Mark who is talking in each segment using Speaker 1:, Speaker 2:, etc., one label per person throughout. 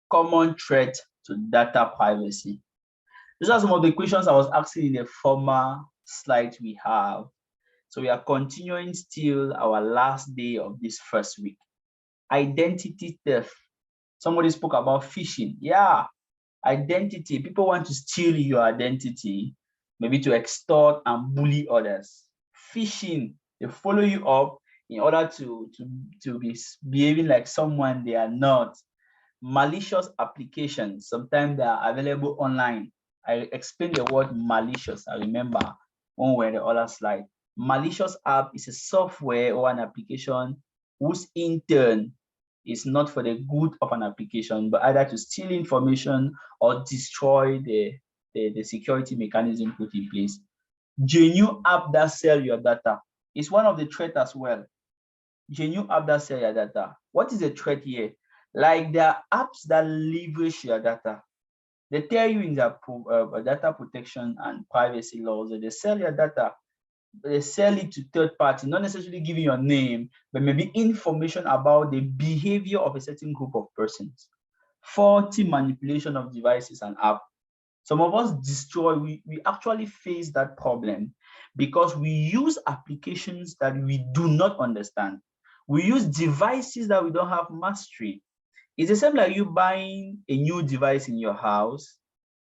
Speaker 1: common threat to data privacy. These are some of the questions I was asking in the former slide we have. So we are continuing still our last day of this first week. Identity theft. Somebody spoke about phishing. Yeah, identity. People want to steal your identity, maybe to extort and bully others. Phishing, they follow you up in order to be behaving like someone they are not. Malicious applications, sometimes they are available online. I explained the word malicious, I remember when we were in the other slide. Malicious app is a software or an application whose intent is not for the good of an application, but either to steal information or destroy the security mechanism put in place. Genuine app that sell your data is one of the threats as well. Genuine app that sell your data. What is the threat here? Like there are apps that leverage your data. They tell you in their data protection and privacy laws that they sell your data. They sell it to third party, not necessarily giving your name, but maybe information about the behavior of a certain group of persons. Faulty manipulation of devices and apps. Some of us we actually face that problem because we use applications that we do not understand. We use devices that we don't have mastery. It's the same like you buying a new device in your house,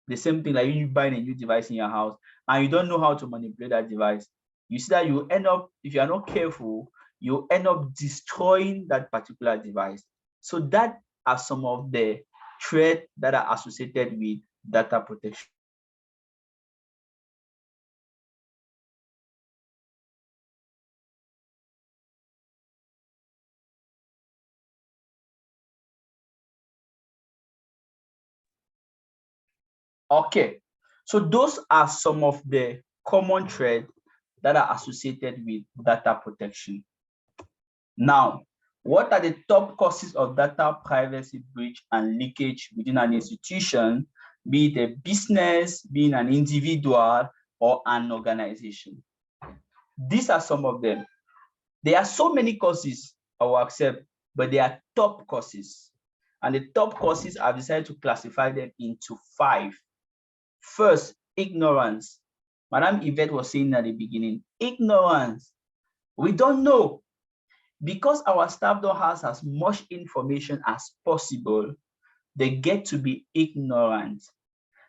Speaker 1: the same thing like you buying a new device in your house and you don't know how to manipulate that device. You see that you end up, if you are not careful, you end up destroying that particular device. So that are some of the threats that are associated with data protection. Okay, so those are some of the common threats that are associated with data protection. Now, what are the top causes of data privacy breach and leakage within an institution, be it a business, being an individual, or an organization? These are some of them. There are so many causes I will accept, but they are top causes. And the top causes, I've decided to classify them into 5. First, ignorance. Madam Yvette was saying at the beginning, ignorance. We don't know. Because our staff don't have as much information as possible, they get to be ignorant.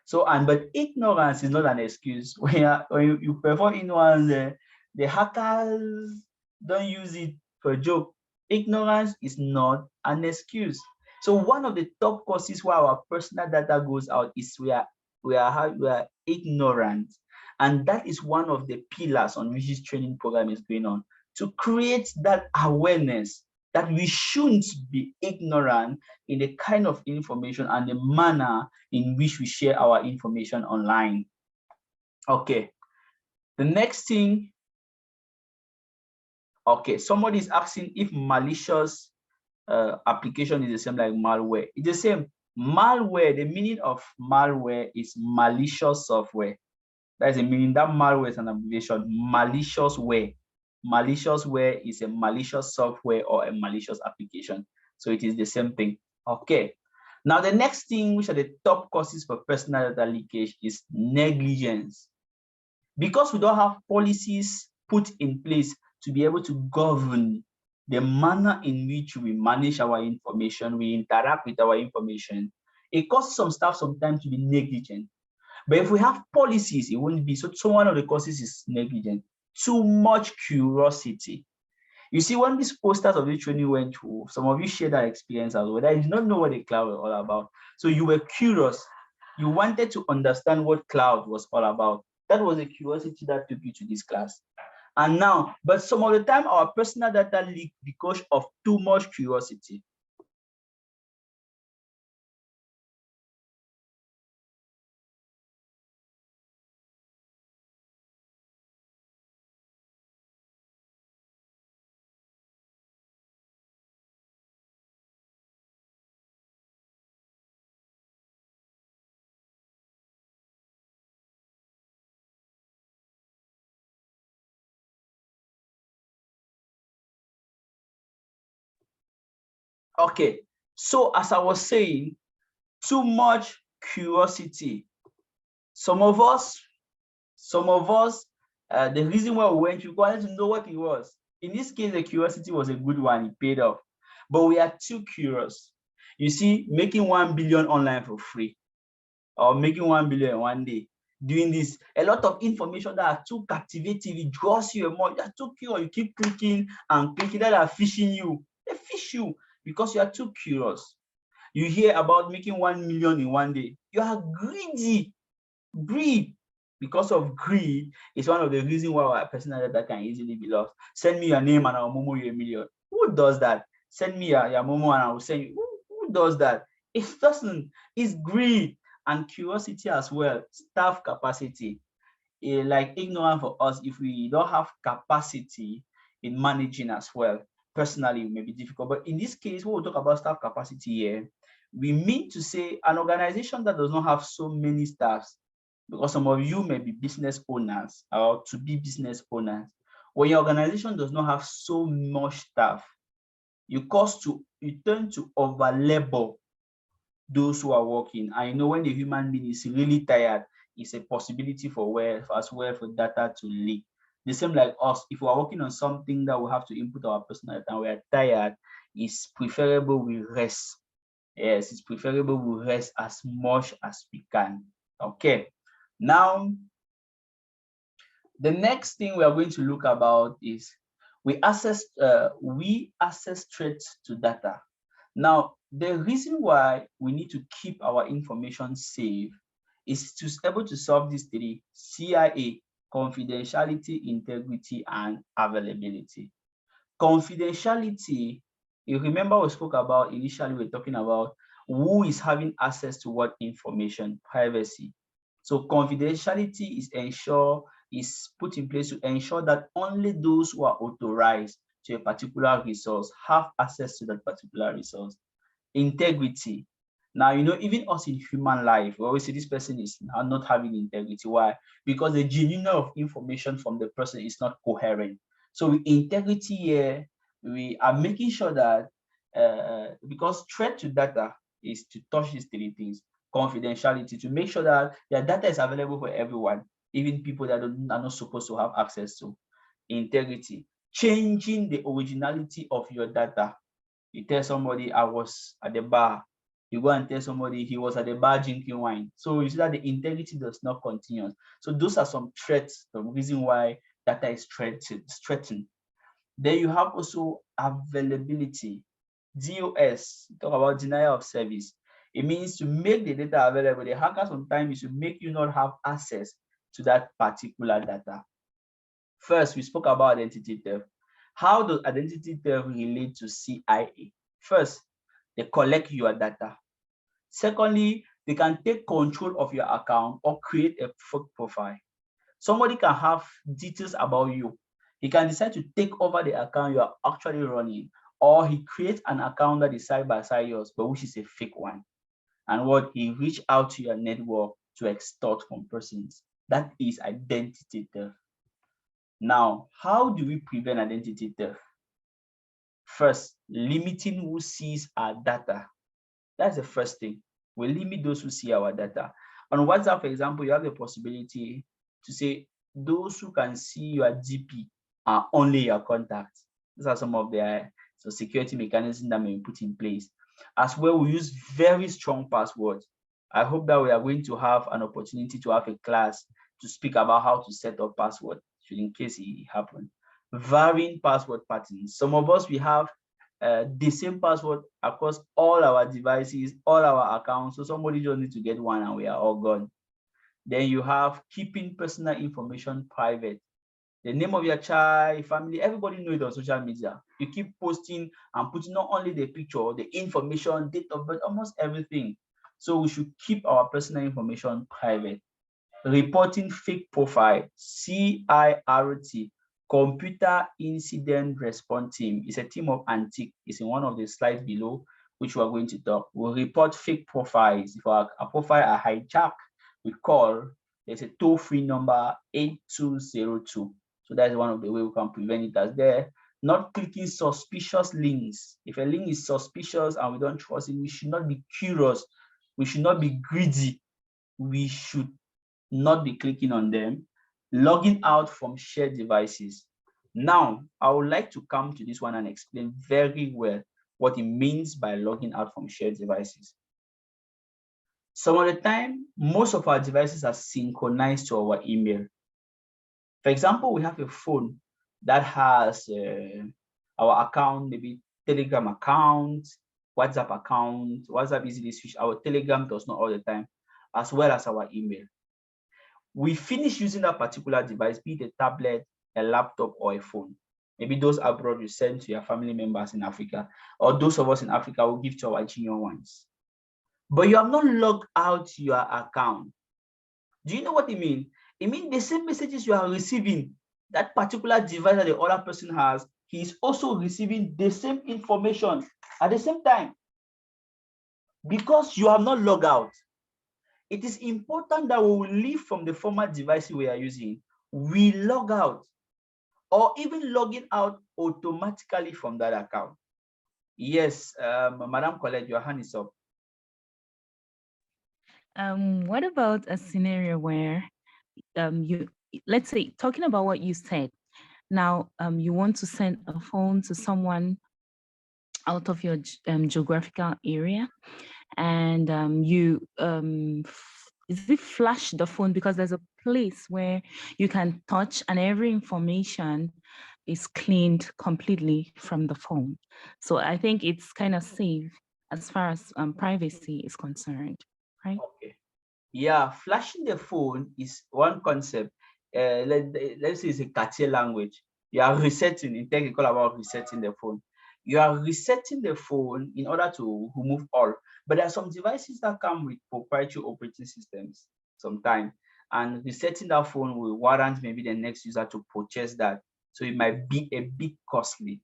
Speaker 1: So, but ignorance is not an excuse. When you perform ignorance, the hackers don't use it for a joke. Ignorance is not an excuse. So one of the top causes why our personal data goes out is we are ignorant. And that is one of the pillars on which this training program is going on, to create that awareness that we shouldn't be ignorant in the kind of information and the manner in which we share our information online. Okay, the next thing, okay, somebody is asking if malicious application is the same like malware. It's the same. Malware, the meaning of malware is malicious software. That is the meaning. That malware is an abbreviation, malicious ware. Malicious ware is a malicious software or a malicious application. So it is the same thing. Okay. Now the next thing, which are the top causes for personal data leakage, is negligence. Because we don't have policies put in place to be able to govern the manner in which we manage our information, we interact with our information, it causes some staff sometimes to be negligent. But if we have policies, it won't be. So one of the causes is negligence. Too much curiosity. You see, when these posters of the training went through, some of you shared that experience as well. That you did not know what the cloud was all about. So you were curious. You wanted to understand what cloud was all about. That was the curiosity that took you to this class. And now, but some of the time, our personal data leak because of too much curiosity. Okay, so as I was saying, Too much curiosity. Some of us, the reason why we went, we wanted to know what it was. In this case, the curiosity was a good one, it paid off. But we are too curious. You see, making 1 billion online for free, or making 1 billion in one day, doing this, a lot of information that are too captivating, it draws you more. You're too curious, you keep clicking and clicking, that are fishing you. They fish you because you are too curious. You hear about making 1 million in one day, you are greedy. Greed. Because of greed is one of the reasons why our personal data can easily be lost. Send me your name and I'll momo you 1 million. Who does that? Send me your momo and I will send you. Who does that? It doesn't. It's greed and curiosity as well. Staff capacity. Like ignorant for us, if we don't have capacity in managing as well, personally, it may be difficult. But in this case, when we talk about staff capacity here, we mean to say an organization that does not have so many staffs, because some of you may be business owners or to be business owners. When your organization does not have so much staff, you tend to over labor those who are working. I know when the human being is really tired, it's a possibility for as well for data to leak. The same like us, if we are working on something that we have to input our personal data and we are tired, it's preferable we rest. Yes, it's preferable we rest as much as we can. Okay. Now, the next thing we are going to look about is we access threats to data. Now, the reason why we need to keep our information safe is to be able to solve these three: CIA, confidentiality, integrity, and availability. Confidentiality, you remember we spoke about initially, we're talking about who is having access to what information, privacy. So confidentiality is put in place to ensure that only those who are authorized to a particular resource have access to that particular resource. Integrity. Now, even us in human life, we always say this person is not having integrity. Why? Because the genuine of information from the person is not coherent. So with integrity here, we are making sure that, because threat to data is to touch these three things: confidentiality, to make sure that their data is available for everyone, even people that are not supposed to have access to. Integrity, changing the originality of your data. You tell somebody I was at the bar, you go and tell somebody he was at the bar drinking wine. So you see that the integrity does not continue. So those are some threats, the reason why data is threatened. Then you have also availability. DOS, talk about denial of service. It means to make the data available. The hacker sometimes is to make you not have access to that particular data. First, we spoke about identity theft. How does identity theft relate to CIA? First, they collect your data. Secondly, they can take control of your account or create a fake profile. Somebody can have details about you. He can decide to take over the account you are actually running, or he creates an account that is side by side yours, but which is a fake one. And what he reach out to your network to extort from persons. That is identity theft. Now, how do we prevent identity theft? First, limiting who sees our data. That's the first thing. We limit those who see our data. On WhatsApp, for example, you have the possibility to say those who can see your DP are only your contacts. These are some of the security mechanisms that may be put in place. As well, we use very strong passwords. I hope that we are going to have an opportunity to have a class to speak about how to set up password, in case it happens. Varying password patterns. Some of us, we have the same password across all our devices, all our accounts. So somebody just needs to get one and we are all gone. Then you have keeping personal information private. The name of your child, family, everybody knows it on social media. You keep posting and putting not only the picture, the information, date of birth, almost everything. So we should keep our personal information private. Reporting fake profile, CIRT, Computer Incident Response Team, is a team of Antique. It's in one of the slides below, which we are going to talk. We'll report fake profiles. If our profile are hijacked, we call, there's a toll-free number 8202. So that's one of the ways we can prevent it as there. Not clicking suspicious links. If a link is suspicious and we don't trust it, we should not be curious We should not be greedy. We should not be clicking on them. Logging out from shared devices. Now, I would like to come to this one and explain very well what it means by logging out from shared devices. Some of the time, most of our devices are synchronized to our email. For example, we have a phone that has our account, maybe Telegram account, WhatsApp account. WhatsApp easily switch. Our Telegram does not all the time, as well as our email. We finish using that particular device, be it a tablet, a laptop, or a phone. Maybe those abroad you send to your family members in Africa, or those of us in Africa will give to our junior ones. But you have not logged out your account. Do you know what it means? It means the same messages you are receiving, that particular device that the other person has, he is also receiving the same information at the same time. Because you have not logged out, it is important that we will leave from the former device we are using. We log out, or even logging out automatically from that account. Yes, Madam Colette, your hand is up.
Speaker 2: What about a scenario where let's say, talking about what you said, now you want to send a phone to someone out of your geographical area, and you is it flash the phone, because there's a place where you can touch and every information is cleaned completely from the phone. So I think it's kind of safe as far as privacy is concerned, right?
Speaker 1: Okay. Yeah, flashing the phone is one concept. Let's say it's a Cartier language. You are resetting, in tech, we call about resetting the phone. You are resetting the phone in order to remove all. But there are some devices that come with proprietary operating systems sometimes. And resetting that phone will warrant maybe the next user to purchase that. So it might be a bit costly.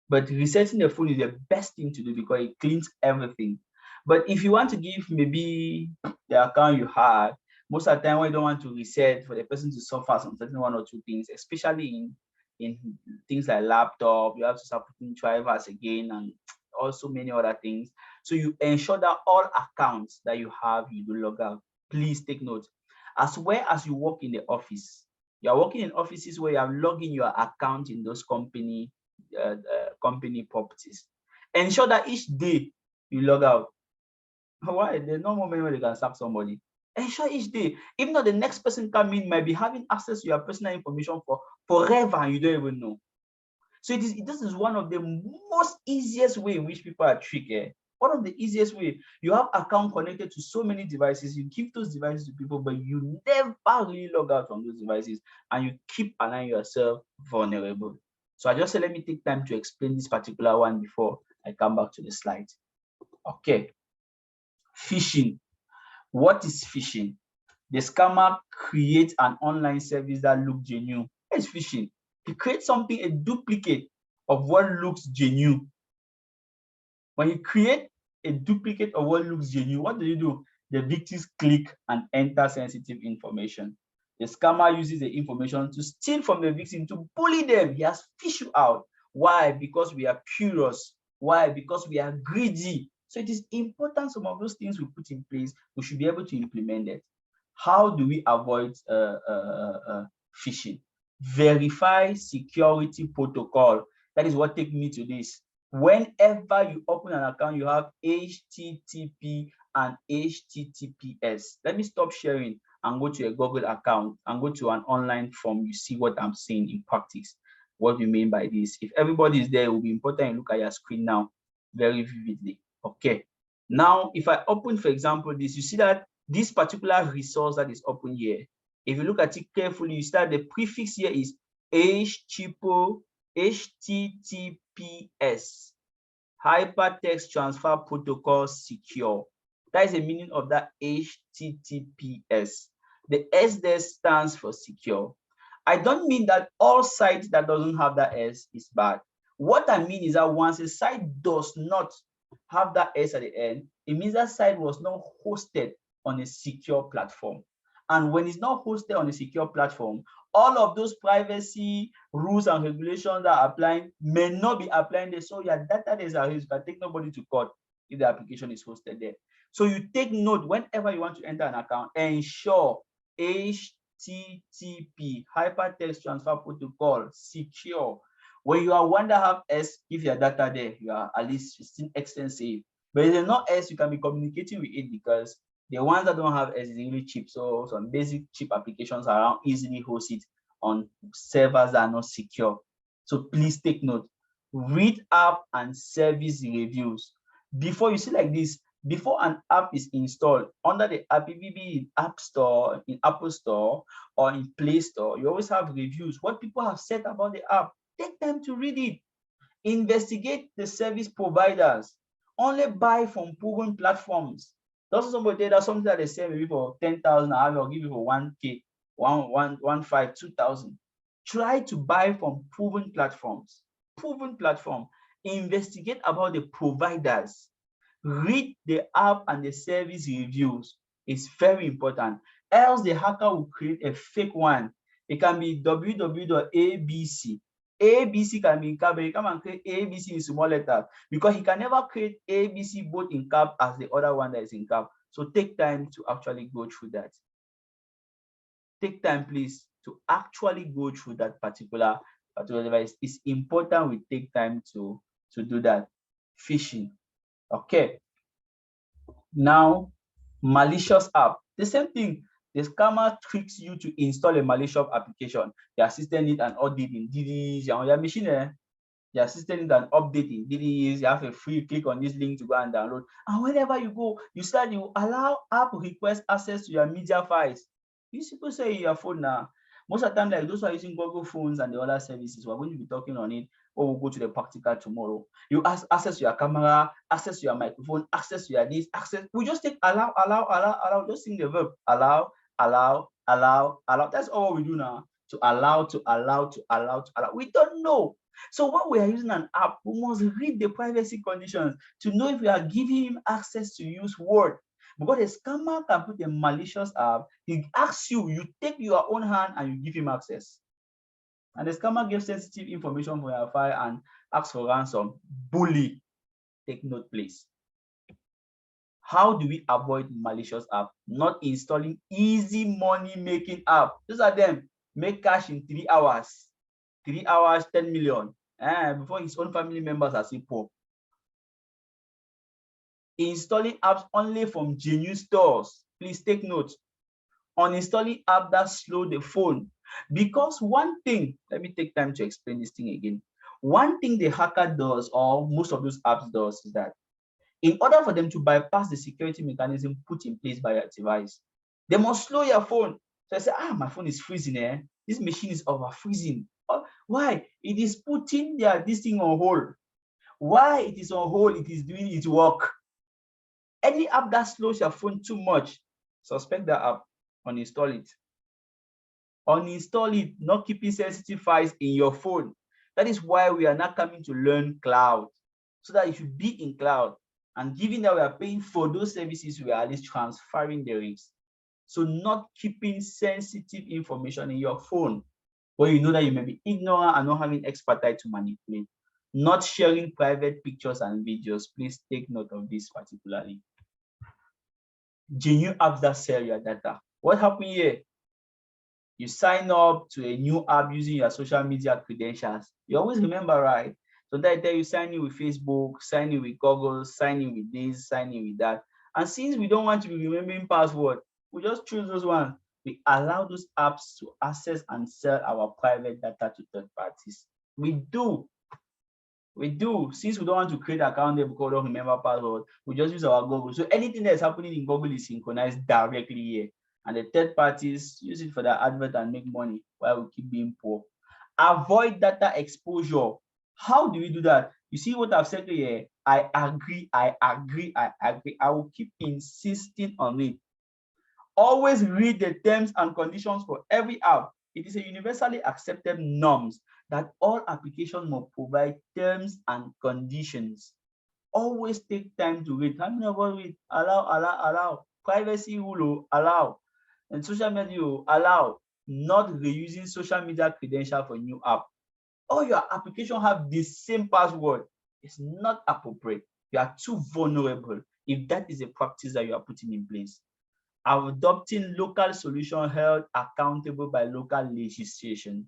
Speaker 1: But resetting the phone is the best thing to do because it cleans everything. But if you want to give maybe the account you had, most of the time when you don't want to reset for the person to suffer some certain one or two things, especially in things like laptop, you have to start putting drivers again and also many other things. So you ensure that all accounts that you have, you do log out. Please take note. As well as you work in the office, you are working in offices where you are logging your account in those company properties. Ensure that each day you log out. Why? There's no moment where they can sack somebody. Ensure each day, if not the next person coming might be having access to your personal information for forever and you don't even know. So this is one of the most easiest way in which people are tricked. One of the easiest way. You have account connected to so many devices, you give those devices to people, but you never really log out from those devices and you keep allowing yourself vulnerable. So I just said, let me take time to explain this particular one before I come back to the slide. Okay. Phishing. What is phishing? The scammer creates an online service that looks genuine. What is phishing? He creates something, a duplicate of what looks genuine. When you create a duplicate of what looks genuine, what do? The victims click and enter sensitive information. The scammer uses the information to steal from the victim, to bully them. He has fished you out. Why? Because we are curious. Why? Because we are greedy. So it is important some of those things we put in place, we should be able to implement it. How do we avoid phishing? Verify security protocol. That is what takes me to this. Whenever you open an account, you have HTTP and HTTPS. Let me stop sharing and go to a Google account and go to an online form. You see what I'm saying in practice, what we mean by this. If everybody is there, it will be important you look at your screen now very vividly. Okay. Now, if I open, for example, this, you see that this particular resource that is open here, if you look at it carefully, you see that the prefix here is HTTPS, Hypertext Transfer Protocol Secure. That is the meaning of that HTTPS. The S there stands for secure. I don't mean that all sites that doesn't have that S is bad. What I mean is that once a site does not have that S at the end, it means that site was not hosted on a secure platform. And when it's not hosted on a secure platform, all of those privacy rules and regulations that are applying may not be applying there. So your data is at risk. You can take nobody to court. if the application is hosted there. So you take note whenever you want to enter an account, ensure HTTP, Hypertext Transfer Protocol, secure. When you are one that have S, give your data there, you are at least 16 extensive. But if there's not S, you can be communicating with it, because the ones that don't have S is really cheap. So some basic cheap applications around easily host it on servers that are not secure. So please take note. Read app and service reviews. Before you see like this, before an app is installed under the app, in App Store, in Apple Store, or in Play Store, you always have reviews, what people have said about the app. Take time to read it. Investigate the service providers. Only buy from proven platforms. Doesn't somebody tell that something that they sell maybe for 10,000, I will give you for 1K, 2,000. Try to buy from proven platforms. Proven platform. Investigate about the providers. Read the app and the service reviews. It's very important. Else the hacker will create a fake one. It can be www.abc. ABC can be in cap, but you come and create ABC in small letters, because he can never create ABC both in cap as the other one that is in cap. So take time to actually go through that. Take time, please, to actually go through that particular device. It's important we take time to do that. Phishing. Okay. Now, malicious app. The same thing. The scammer tricks you to install a malicious application. Your system needs an update in DDs. On your machine, your system needs an update in DDs. You have a free click on this link to go and download. And whenever you go, you allow app request access to your media files. You people say your phone now. Most of the time, like those who are using Google phones and the other services, we're going to be talking on it, or we'll go to the practical tomorrow. You access your camera, access your microphone, access your this, access. We just take allow. Just sing the verb. Allow. That's all we do now. To allow. We don't know. So when we are using an app, we must read the privacy conditions to know if we are giving him access to use Word. Because a scammer can put a malicious app, he asks you, you take your own hand and you give him access. And the scammer gives sensitive information for your file and asks for ransom. Bully. Take note, please. How do we avoid malicious app? Not installing easy money making app. Those are them. Make cash in 3 hours. 3 hours, 10 million. Before his own family members are still poor. Installing apps only from genuine stores. Please take note. Uninstalling apps that slow the phone. Because one thing, let me take time to explain this thing again. One thing the hacker does, or most of those apps does, is that in order for them to bypass the security mechanism put in place by your device, they must slow your phone. So I say, my phone is freezing. This machine is over freezing. Why? It is putting this thing on hold. Why it is on hold? It is doing its work. Any app that slows your phone too much, suspect that app, uninstall it. Uninstall it, not keeping sensitive files in your phone. That is why we are now coming to learn cloud, so that if you be in cloud, and given that we are paying for those services, we are at least transferring the risk. So not keeping sensitive information in your phone, where you know that you may be ignorant and not having expertise to manipulate. Not sharing private pictures and videos. Please take note of this particularly. Genuine apps that sell your data. What happened here? You sign up to a new app using your social media credentials. You always remember, right? So that you sign in with Facebook, sign in with Google, sign in with this, sign in with that. And since we don't want to be remembering password, we just choose those ones. We allow those apps to access and sell our private data to third parties. We do. Since we don't want to create an account there because we don't remember password, we just use our Google. So anything that's happening in Google is synchronized directly here. And the third parties use it for their advert and make money while we keep being poor. Avoid data exposure. How do we do that? You see what I've said here? I agree. I will keep insisting on it. Always read the terms and conditions for every app. It is a universally accepted norms that all applications must provide terms and conditions. Always take time to read. How many of us read? Allow. Privacy rule, allow. And social media, allow. Not reusing social media credential for new app. All your application have the same password. It's not appropriate. You are too vulnerable if that is a practice that you are putting in place. Adopting local solution held accountable by local legislation.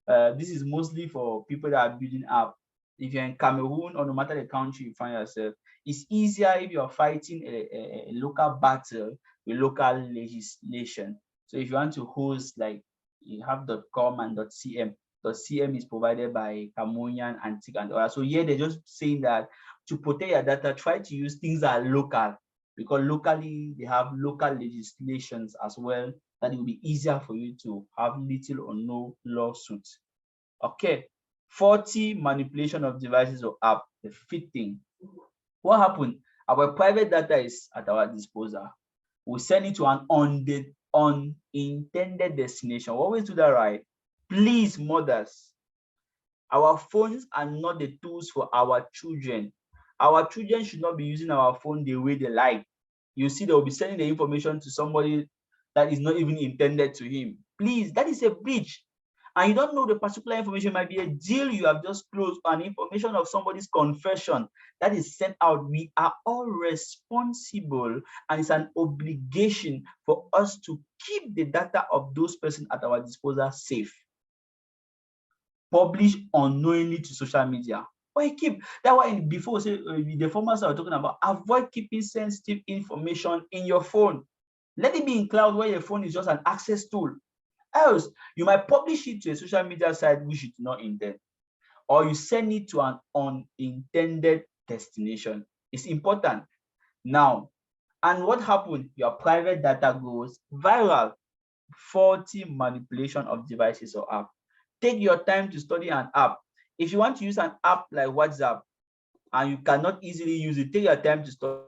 Speaker 1: This is mostly for people that are building up. If you're in Cameroon or no matter the country you find yourself, it's easier if you're fighting a local battle with local legislation. So if you want to host, like, you have .com and .cm. .cm is provided by Cameroonian and TIC and others. So here they're just saying that to protect your data, try to use things that are local, because locally they have local legislations as well, that it will be easier for you to have little or no lawsuits. Okay, faulty manipulation of devices or app, the fifth thing. What happened? Our private data is at our disposal. We send it to an unintended destination. We always do that, right? Please, mothers, our phones are not the tools for our children. Our children should not be using our phone the way they like. You see, they'll be sending the information to somebody that is not even intended to him. Please, that is a breach. And you don't know the particular information, might be a deal you have just closed, an information of somebody's confession that is sent out. We are all responsible, and it's an obligation for us to keep the data of those persons at our disposal safe. Publish unknowingly to social media. Why keep that? Why before say the formats I was talking about, avoid keeping sensitive information in your phone. Let it be in cloud where your phone is just an access tool. Else, you might publish it to a social media site which you do not intend, or you send it to an unintended destination. It's important. Now, and what happened? Your private data goes viral. Faulty manipulation of devices or app. Take your time to study an app. If you want to use an app like WhatsApp and you cannot easily use it, take your time to study.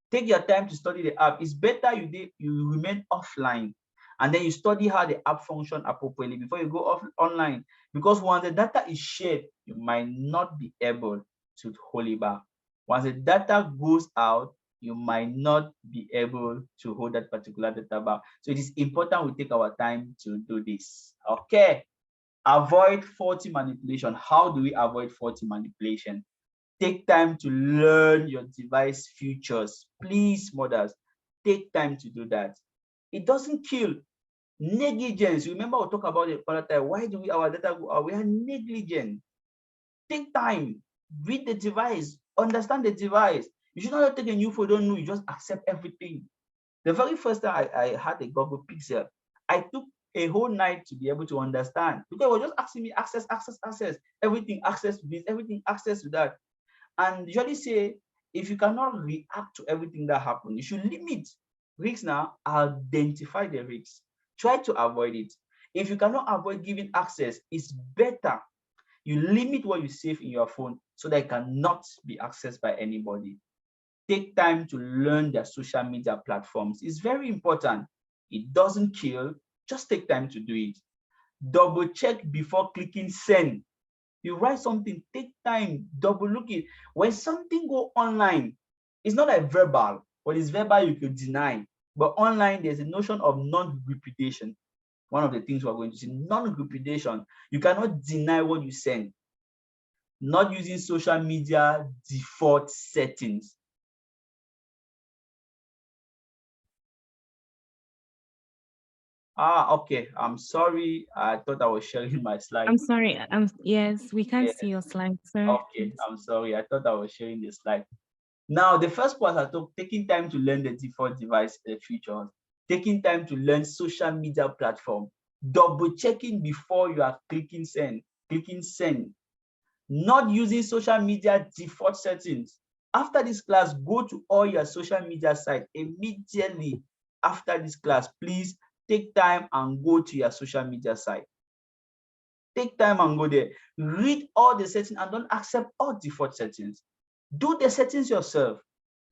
Speaker 1: Take your time to study the app. It's better you remain offline and then you study how the app function appropriately before you go online. Because once the data is shared, you might not be able to hold it back. Once the data goes out, you might not be able to hold that particular data back. So it is important we take our time to do this. Okay. Avoid faulty manipulation. How do we avoid faulty manipulation? Take time to learn your device features. Please, mothers, take time to do that. It doesn't kill. Negligence. Remember, we'll talk about it all the time. Why do our data go out? We are negligent. Take time. Read the device. Understand the device. You should not take a new phone, don't know, you just accept everything. The very first time I had a Google Pixel, I took a whole night to be able to understand, because it was just asking me access, everything access to this, everything access to that. And usually say, if you cannot react to everything that happened, you should limit risks. Now, identify the risks. Try to avoid it. If you cannot avoid giving access, it's better you limit what you save in your phone so that it cannot be accessed by anybody. Take time to learn their social media platforms. It's very important. It doesn't kill. Just take time to do it. Double check before clicking send. You write something, take time, double look it. When something go online, it's not like verbal. What is verbal, you could deny. But online, there's a notion of non-repudiation. One of the things we're going to see, non-repudiation. You cannot deny what you send. Not using social media default settings. Okay. I'm sorry. I thought I was sharing my slide.
Speaker 2: I'm sorry. Yes, we can't see your slide, sir.
Speaker 1: Okay, I'm sorry. I thought I was sharing the slide. Now, the first part I took, taking time to learn the default device features, taking time to learn social media platform, double checking before you are clicking send, not using social media default settings. After this class, go to all your social media sites immediately. After this class, please take time and go to your social media site. Take time and go there. Read all the settings and don't accept all default settings. Do the settings yourself.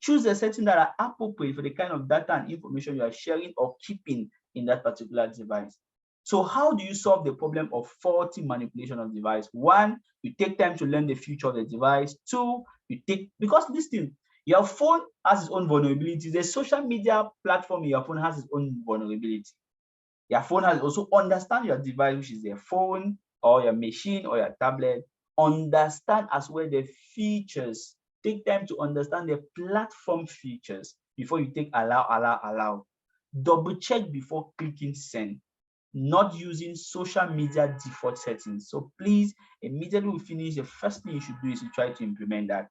Speaker 1: Choose the settings that are appropriate for the kind of data and information you are sharing or keeping in that particular device. So how do you solve the problem of faulty manipulation of device? One, you take time to learn the future of the device. Two, because this thing, your phone has its own vulnerabilities. The social media platform in your phone has its own vulnerability. Your phone has also understand your device, which is your phone or your machine or your tablet, Understand as well the features. Take time to understand the platform features before you take allow. Double check before clicking send. Not using social media default settings. So please, immediately we finish, the first thing you should do is to try to implement that.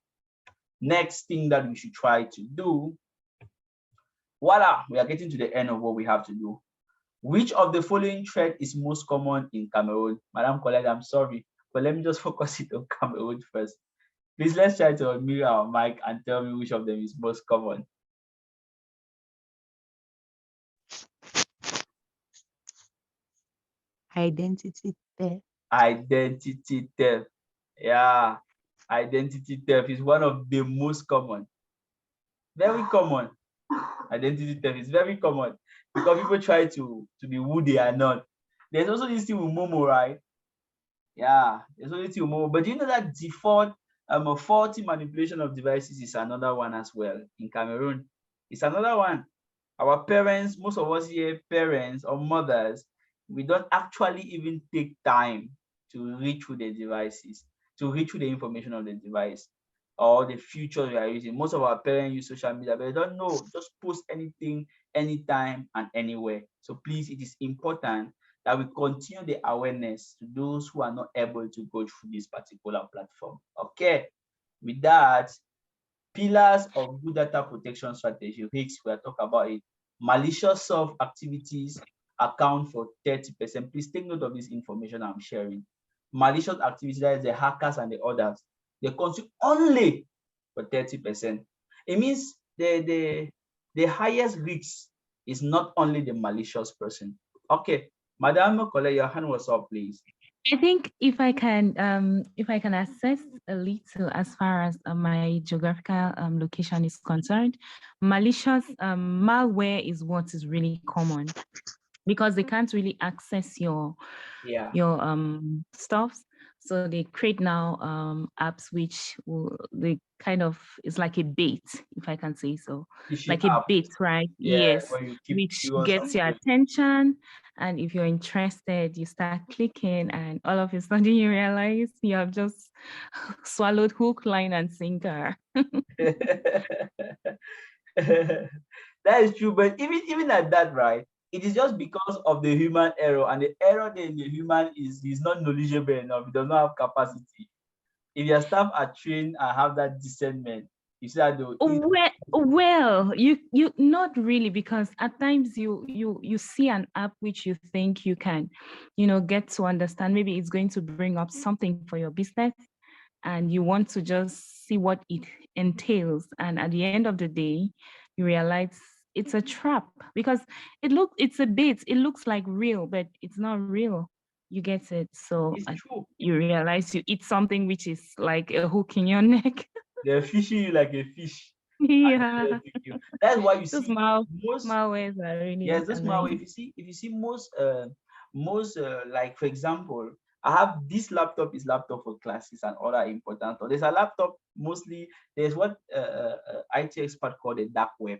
Speaker 1: Next thing that we should try to do, voila, we are getting to the end of what we have to do. Which of the following thread is most common in Cameroon? Madam Colette, I'm sorry, but let me just focus it on Cameroon first. Please, let's try to unmute our mic and tell me which of them is most common.
Speaker 3: Identity theft.
Speaker 1: Identity theft. Yeah, identity theft is one of the most common. Very common. Identity theft is very common because people try to be who they are not. There's also this thing with Momo, right? Yeah, there's only thing with Momo. But do you know that default a faulty manipulation of devices is another one as well in Cameroon? It's another one. Our parents, most of us here, parents or mothers, we don't actually even take time to read through the devices, to read through the information of the device or the features we are using. Most of our parents use social media, but they don't know, just post anything, anytime, and anywhere. So please, it is important that we continue the awareness to those who are not able to go through this particular platform. Okay, with that, pillars of good data protection strategy, Hicks, we are talking about it. Malicious self activities account for 30%. Please take note of this information I'm sharing. Malicious activities, that is the hackers and the others, they consume only for 30%. It means the highest risk is not only the malicious person. Okay, Madam Colette, your hand was up, please.
Speaker 2: I think if I can assess a little as far as my geographical location is concerned, malicious malware is what is really common because they can't really access your
Speaker 1: Yeah,
Speaker 2: stuffs. So they create now apps which they kind of, it's like a bait, if I can say so,
Speaker 1: phishing
Speaker 2: like a
Speaker 1: app.
Speaker 2: bait, right?
Speaker 1: Yeah,
Speaker 2: Yes,
Speaker 1: where you keep
Speaker 2: which
Speaker 1: curious
Speaker 2: gets
Speaker 1: on
Speaker 2: your
Speaker 1: it.
Speaker 2: attention, and if you're interested, you start clicking, and all of a sudden you realize you have just swallowed hook, line, and sinker.
Speaker 1: That is true, but even at that, right? It is just because of the human error, and the error in the human is not knowledgeable enough. It does not have capacity. If your staff are trained and have that discernment, you see that
Speaker 2: Well, you not really, because at times you see an app which you think you can, get to understand. Maybe it's going to bring up something for your business, and you want to just see what it entails. And at the end of the day, you realize it's a trap because it's a bit, it looks like real, but it's not real. You get it. So
Speaker 1: it's true.
Speaker 2: you realize you eat something which is like a hook in your neck.
Speaker 1: They're fishing you like a fish.
Speaker 2: Yeah.
Speaker 1: That's why you
Speaker 2: Those
Speaker 1: see most.
Speaker 2: malwares are really
Speaker 1: Yes, that's my way.
Speaker 2: annoying.
Speaker 1: If you see most like for example, I have this laptop is laptop for classes and other important stuff. There's a laptop mostly. There's what IT expert call the dark web.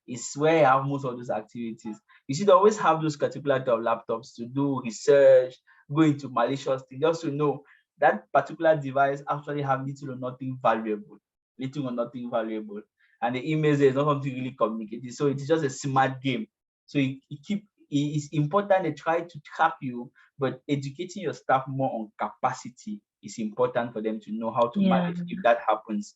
Speaker 1: It's where I have most of those activities. You should always have those particular type of laptops to do research, go into malicious things, just to know that particular device actually have little or nothing valuable, and the emails there is not something really communicated. So it's just a smart game. So it's important they try to track you, but educating your staff more on capacity is important for them to know how to
Speaker 2: Yeah.
Speaker 1: manage if that happens.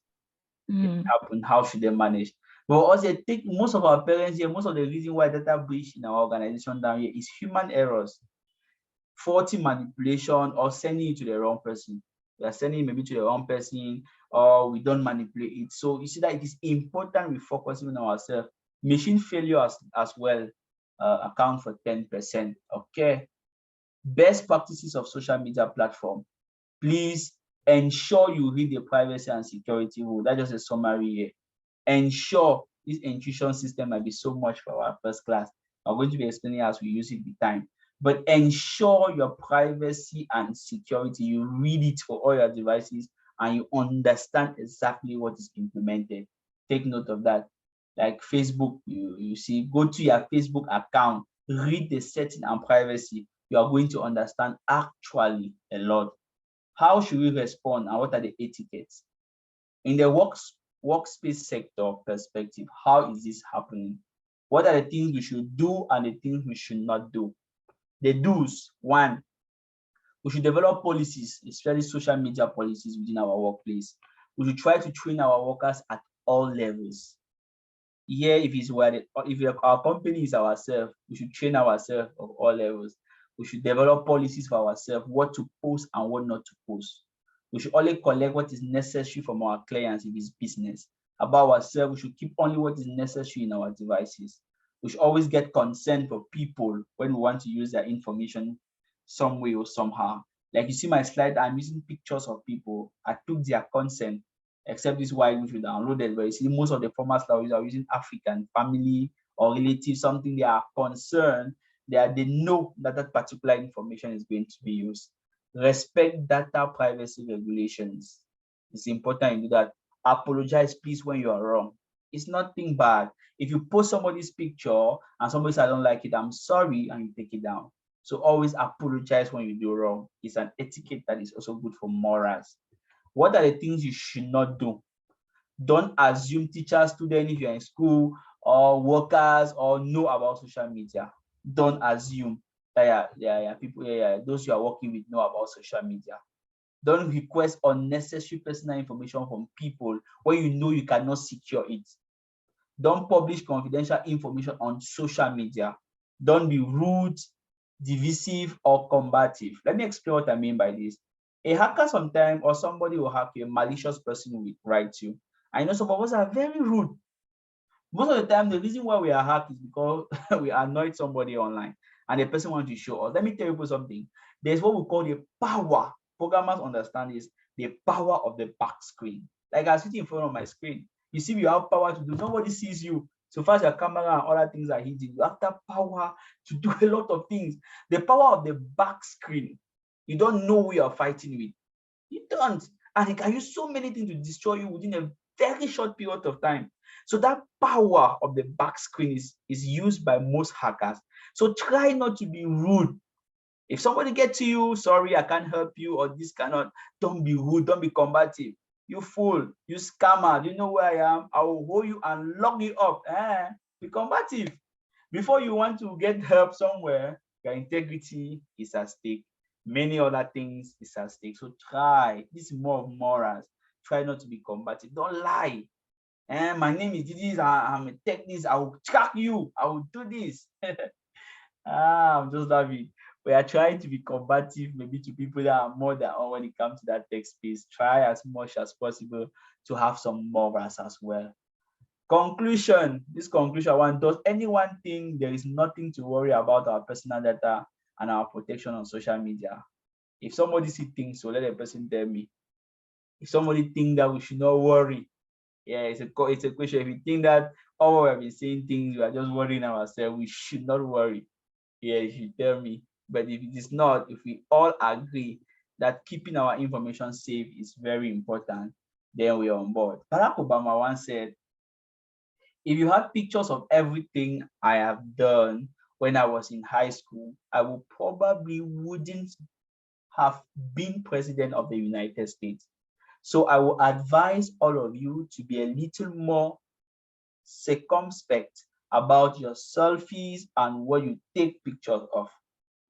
Speaker 2: Mm.
Speaker 1: How should they manage? But also, I think most of our parents here, most of the reason why data breach in our organization down here is human errors, faulty manipulation, or sending it to the wrong person. We are sending it maybe to the wrong person, or we don't manipulate it. So you see that it is important we focus on ourselves. Machine failure as well account for 10%. Okay. Best practices of social media platform. Please ensure you read the privacy and security rule. That's just a summary here. Ensure this encryption system might be so much for our first class. I'm going to be explaining as we use it with time. But ensure your privacy and security. You read it for all your devices and you understand exactly what is implemented. Take note of that. Like Facebook, you see, go to your Facebook account, read the setting and privacy. You are going to understand actually a lot How should we respond and what are the etiquettes? In the workspace sector perspective, how is this happening? What are the things we should do and the things we should not do? The do's: one, we should develop policies, especially social media policies within our workplace. We should try to train our workers at all levels. Here, if our company is ourselves, we should train ourselves of all levels. We should develop policies for ourselves, what to post and what not to post. We should only collect what is necessary from our clients if it's business. About ourselves, we should keep only what is necessary in our devices. We should always get consent for people when we want to use their information some way or somehow. Like you see my slide, I'm using pictures of people. I took their consent, except this white which we downloaded, but you see most of the formats that we are using African, family or relative, something they are concerned, they know that that particular information is going to be used. Respect data privacy regulations. It's important you do that. Apologize, please, when you are wrong. It's nothing bad. If you post somebody's picture and somebody says, I don't like it, I'm sorry, and you take it down. So always apologize when you do wrong. It's an etiquette that is also good for morals. What are the things you should not do? Don't assume teachers, students, if you're in school, or workers, or know about social media. Don't assume that people, those you are working with know about social media. Don't request unnecessary personal information from people when you know you cannot secure it. Don't publish confidential information on social media. Don't be rude, divisive, or combative. Let me explain what I mean by this. A hacker sometimes, or somebody will hack you, a malicious person will write you. I know some of us are very rude. Most of the time, the reason why we are hacked is because we annoyed somebody online and the person wants to show us. Let me tell you something. There's what we call the power. Programmers understand is the power of the back screen. Like I sit in front of my screen. You see, you have power to do. Nobody sees you. So far as your camera and other things are hidden, you have that power to do a lot of things. The power of the back screen. You don't know who you're fighting with. You don't. And it can use so many things to destroy you within a very short period of time. So that power of the back screen is used by most hackers. So try not to be rude. If somebody gets to you, sorry, I can't help you, or this cannot, don't be rude, don't be combative. You fool, you scammer, do you know where I am? I will hold you and lock you up. Be combative. Before you want to get help somewhere, your integrity is at stake. Many other things is at stake. So try, this is more of morals. Try not to be combative. Don't lie. My name is this, I'm a technician, I will track you, I will do this. I'm just laughing. We are trying to be combative, maybe to people that are more than all when it comes to that tech space. Try as much as possible to have some morals as well. Conclusion. This conclusion one, does anyone think there is nothing to worry about our personal data and our protection on social media? If somebody thinks so, let the person tell me. If somebody think that we should not worry, yeah, it's a question. If you think that all we have been saying things, we are just worrying ourselves, we should not worry. Yeah, you should tell me. But if it is not, if we all agree that keeping our information safe is very important, then we are on board. Barack Obama once said, if you had pictures of everything I have done when I was in high school, I would probably wouldn't have been president of the United States. So I will advise all of you to be a little more circumspect about your selfies and what you take pictures of.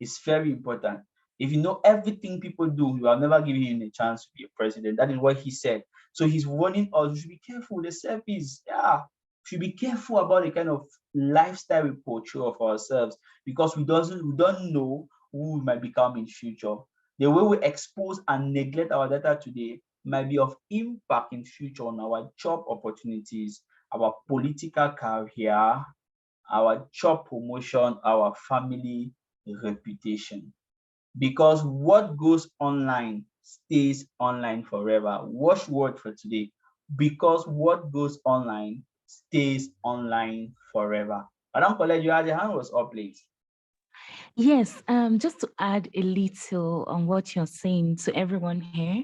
Speaker 1: It's very important. If you know everything people do, you are never giving him a chance to be a president. That is what he said. So he's warning us, we should be careful. The selfies, yeah. We should be careful about the kind of lifestyle we portray of ourselves because we don't know who we might become in future. The way we expose and neglect our data today might be of impact in future on our job opportunities, our political career, our job promotion, our family reputation. Because what goes online stays online forever. Watchword for today. Because what goes online stays online forever. Madam College, you had your hand was up, please.
Speaker 2: Yes, just to add a little on what you're saying to everyone here,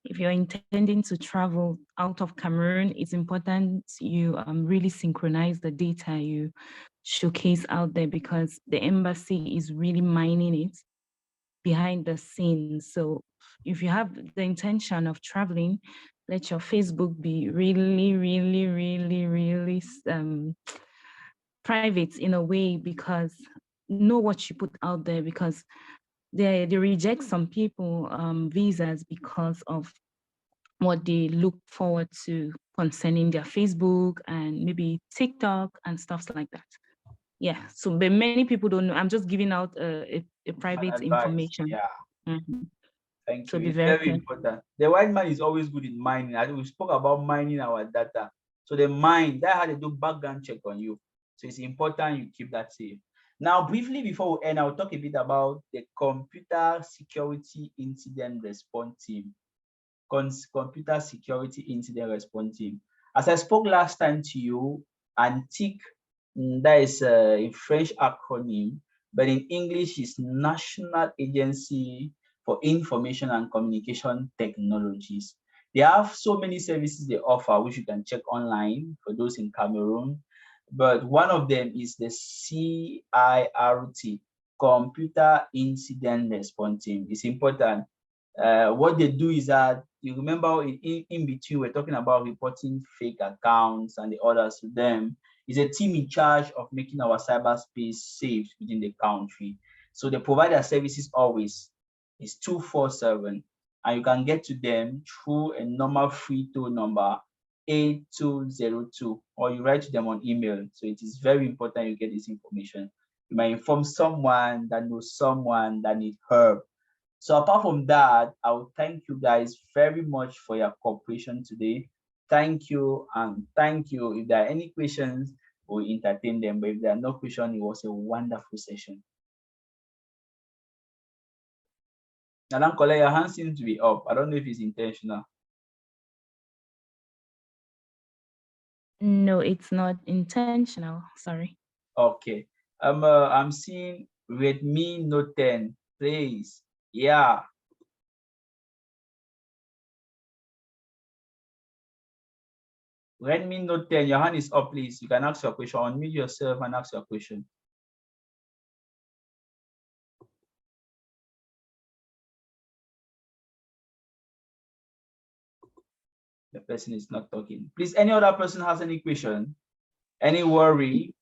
Speaker 2: if you're intending to travel out of Cameroon, it's important you really synchronize the data you showcase out there because the embassy is really mining it behind the scenes. So if you have the intention of traveling, let your Facebook be really, really, really, really private in a way, because know what you put out there, because they reject some people visas because of what they look forward to concerning their Facebook and maybe TikTok and stuff like that. Yeah, so but many people don't know. I'm just giving out a private
Speaker 1: Advice.
Speaker 2: information.
Speaker 1: Yeah.
Speaker 2: Mhm.
Speaker 1: Thank
Speaker 2: So
Speaker 1: you.
Speaker 2: be
Speaker 1: It's
Speaker 2: very
Speaker 1: very
Speaker 2: careful.
Speaker 1: important. The white man is always good in mining. I think we spoke about mining our data. So the mine, that how they do background check on you. So it's important you keep that safe. Now, briefly before we end, I'll talk a bit about the computer security incident response team. Computer security incident response team. As I spoke last time to you, ANTIC, that is a French acronym, but in English is National Agency for Information and Communication Technologies. They have so many services they offer, which you can check online for those in Cameroon. But one of them is the CIRT, Computer Incident Response Team. It's important. What they do is that you remember in between we're talking about reporting fake accounts and the others to them. Is a team in charge of making our cyberspace safe within the country. So they provide their services always. It's 247, and you can get to them through a normal free toll number 8202, or you write to them on email. So it is very important you get this information. You might inform someone that knows someone that needs help. So apart from that, I would thank you guys very much for your cooperation today. Thank you, and thank you. If there are any questions, we'll entertain them. But if there are no questions, it was a wonderful session. Madam Kole, your hand seems to be up. I don't know if it's intentional.
Speaker 2: No, it's not intentional. Sorry.
Speaker 1: Okay. I'm seeing Redmi Note 10, please. Yeah. Redmi Note 10, your hand is up, please. You can ask your question. Unmute yourself and ask your question. The person is not talking. Please, any other person has any question? Any worry?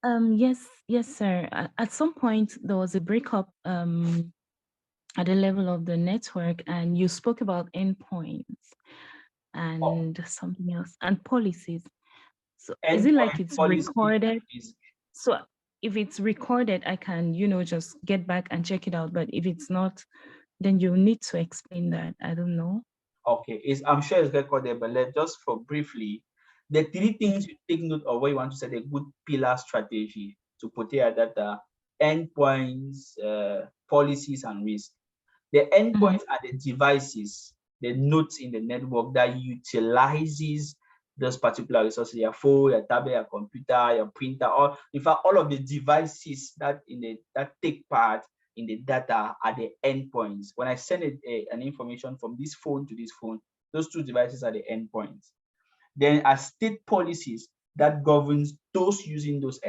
Speaker 2: Yes, sir. At some point there was a breakup at the level of the network, and you spoke about endpoints and something else and policies. So is it like
Speaker 1: Endpoint
Speaker 2: it's
Speaker 1: policy
Speaker 2: recorded?
Speaker 1: is
Speaker 2: So if it's recorded, I can, just get back and check it out. But if it's not, then you need to explain that. I don't know.
Speaker 1: okay. I'm sure it's recorded, but let's just for briefly, the three things you take note of what you want to set a good pillar strategy to protect your data: endpoints, policies, and risk. The endpoints are the devices, the nodes in the network that utilizes those particular resources, your phone, your tablet, your computer, your printer, or in fact, all of the devices that that take part in the data are the endpoints. When I send an information from this phone to this phone, those two devices are the endpoints. Then are state policies that governs those using those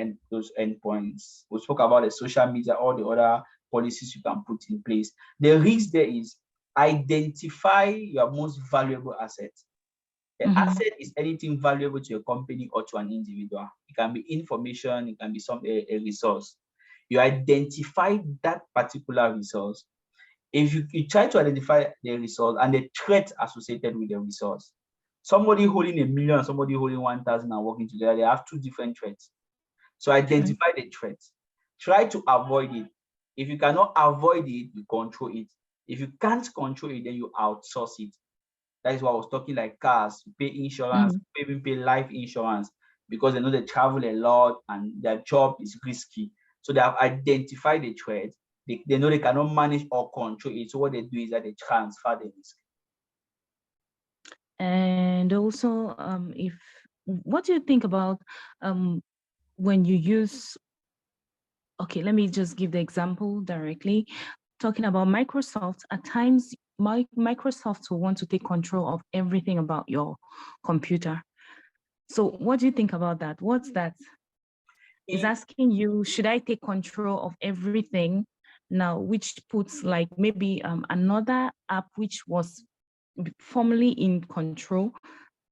Speaker 1: endpoints. We spoke about the social media, all the other policies you can put in place. The risk there is identify your most valuable asset. The asset is anything valuable to a company or to an individual. It can be information, it can be a resource. You identify that particular resource. If you try to identify the resource and the threat associated with the resource, somebody holding 1,000,000 and somebody holding 1,000 and working together, they have two different threats. So identify the threat. Try to avoid it. If you cannot avoid it, you control it. If you can't control it, then you outsource it. That is why I was talking like cars, you pay insurance, even pay life insurance, because they know they travel a lot and their job is risky. So they have identified the threat. They know they cannot manage or control it. So what they do is that they transfer the risk.
Speaker 2: And also, what do you think about when you use, okay, let me just give the example directly. Talking about Microsoft, at times, Microsoft will want to take control of everything about your computer. So what do you think about that? What's that? Is asking you, should I take control of everything now, which puts like maybe another app which was formerly in control,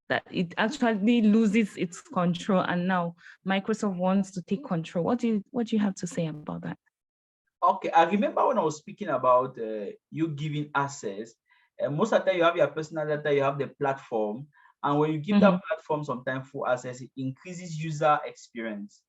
Speaker 2: that it actually loses its control, and now Microsoft wants to take control. What do you have to say about that?
Speaker 1: Okay, I remember when I was speaking about you giving access. Most of the time, you have your personal data, you have the platform, and when you give that platform sometimes full access, it increases user experience.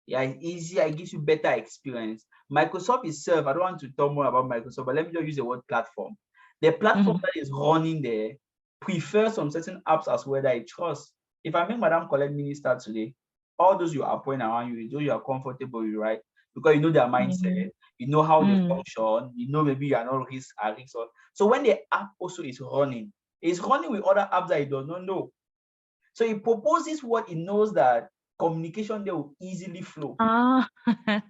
Speaker 1: Yeah, it's easier, it gives you better experience. Microsoft itself, I don't want to talk more about Microsoft, but let me just use the word platform. The platform that is running there prefers some certain apps as well that it trusts. If I make Madam Collect Minister today, all those you appoint around you, those you are comfortable with, right? Because you know their mindset, you know how they function, you know maybe you are not risk at risk. So when the app also is running, it's running with other apps that it does not know. So it proposes what it knows that communication there will easily flow.
Speaker 2: Ah,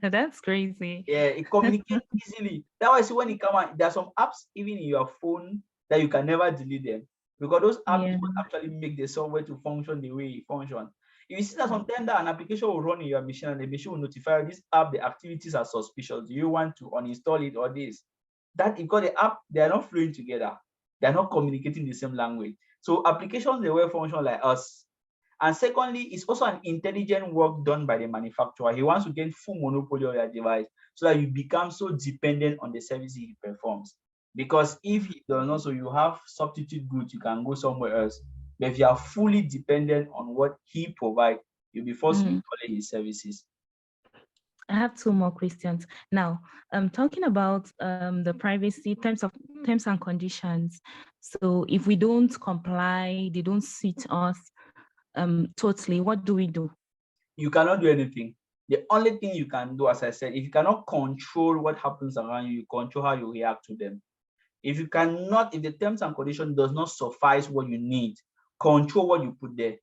Speaker 2: that's crazy.
Speaker 1: Yeah, it communicates easily. That's why I see when it come out, there are some apps even in your phone that you can never delete them because those apps
Speaker 2: Yeah.
Speaker 1: will actually make the software to function the way it functions. If you see that sometimes that an application will run in your machine and the machine will notify this app the activities are suspicious. Do you want to uninstall it or this? That because the app, they are not flowing together. They are not communicating the same language. So applications, they will function like us. And secondly, it's also an intelligent work done by the manufacturer. He wants to gain full monopoly on your device so that you become so dependent on the services he performs. Because if he does not, so you have substitute goods, you can go somewhere else. But if you are fully dependent on what he provides, you'll be forced to install his services.
Speaker 2: I have two more questions. Now, talking about the privacy terms and conditions. So if we don't comply, they don't suit us totally, what do we do?
Speaker 1: You cannot do anything. The only thing you can do, as I said, if you cannot control what happens around you, you control how you react to them. If you cannot, if the terms and condition does not suffice what you need, control what you put there.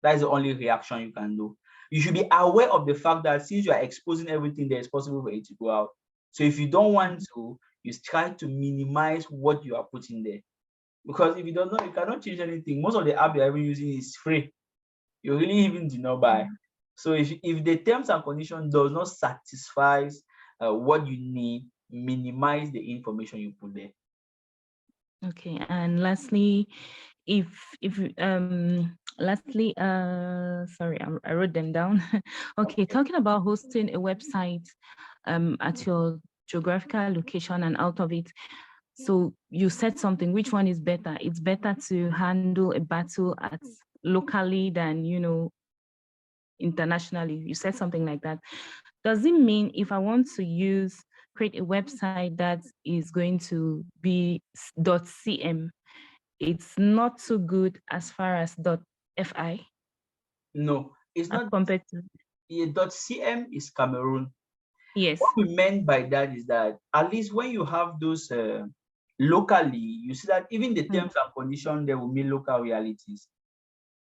Speaker 1: That is the only reaction you can do. You should be aware of the fact that since you are exposing everything there, it's possible for it to go out. So if you don't want to, you try to minimize what you are putting there. Because if you don't know, you cannot change anything. Most of the app you're even using is free. You really even do not buy. So if the terms and condition does not satisfy what you need, minimize the information you put there.
Speaker 2: Okay, and lastly, sorry, I wrote them down. Okay, talking about hosting a website at your geographical location and out of it. So you said something, which one is better? It's better to handle a battle at locally than, internationally. You said something like that. Does it mean if I want to create a website that is going to be .cm, it's not so good as far as .fi?
Speaker 1: No, it's not.
Speaker 2: Compared to
Speaker 1: .cm is Cameroon.
Speaker 2: yes.
Speaker 1: What we meant by that is that at least when you have those locally, you see that even the terms and conditions, they will mean local realities.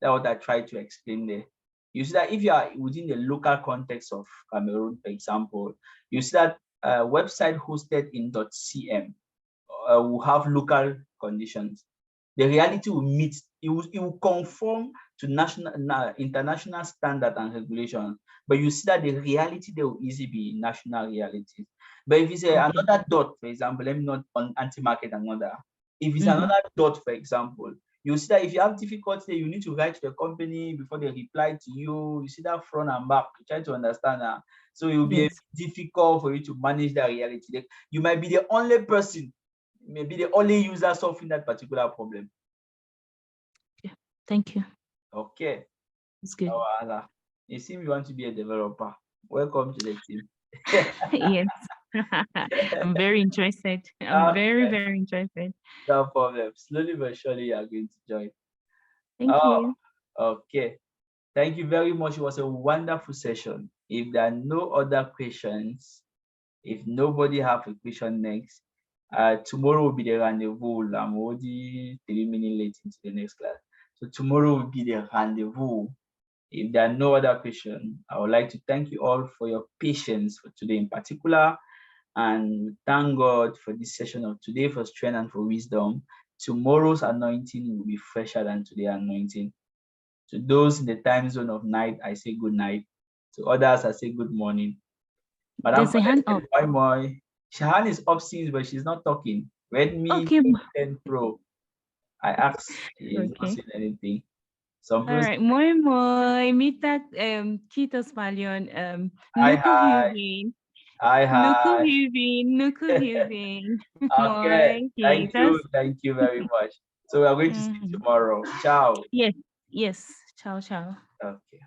Speaker 1: That's what I tried to explain there. You see that if you are within the local context of Cameroon, for example, you see that website hosted in .cm will have local conditions. The reality will meet, it will conform to international standard and regulation. But you see that the reality there will easily be national realities. But if it's another dot, for example, let me not on anti-market another. If it's another dot, for example, you see that if you have difficulty, you need to write to the company before they reply to you. You see that front and back, you try to understand that. So it will be difficult for you to manage that reality. You might be the only person, maybe the only user solving that particular problem.
Speaker 2: Yeah. Thank you.
Speaker 1: Okay.
Speaker 2: It's good.
Speaker 1: You seem you want to be a developer. Welcome to the team.
Speaker 2: Yes. I'm very interested. I'm very, very interested.
Speaker 1: No problem. Slowly but surely you are going to join.
Speaker 2: Thank you.
Speaker 1: Okay. Thank you very much. It was a wonderful session. If there are no other questions, if nobody have a question next, tomorrow will be the rendezvous. I'm already 3 minutes late into the next class. So tomorrow will be the rendezvous. If there are no other questions, I would like to thank you all for your patience for today in particular. And thank God for this session of today for strength and for wisdom. Tomorrow's anointing will be fresher than today's anointing. To those in the time zone of night, I say good night. To others, I say good morning. Madam,
Speaker 2: there's a hand up.
Speaker 1: Shahan is upstairs, but she's not talking. Redmi
Speaker 2: Okay.
Speaker 1: 10 Pro. I asked, he's not
Speaker 2: Okay.
Speaker 1: saying anything. Some
Speaker 2: All
Speaker 1: people say,
Speaker 2: right. Moi moi. Mita Kitos Palion.
Speaker 1: hi,
Speaker 2: Nuku
Speaker 1: hi,
Speaker 2: Hubin.
Speaker 1: hi,
Speaker 2: Nuku
Speaker 1: hi.
Speaker 2: Hubin. Nuku Hubin.
Speaker 1: Okay,
Speaker 2: Moi Kitos.
Speaker 1: thank you very much. So we are going to see
Speaker 2: Mhm.
Speaker 1: tomorrow. Ciao.
Speaker 2: Yes. Yes. Ciao ciao.
Speaker 1: Okay.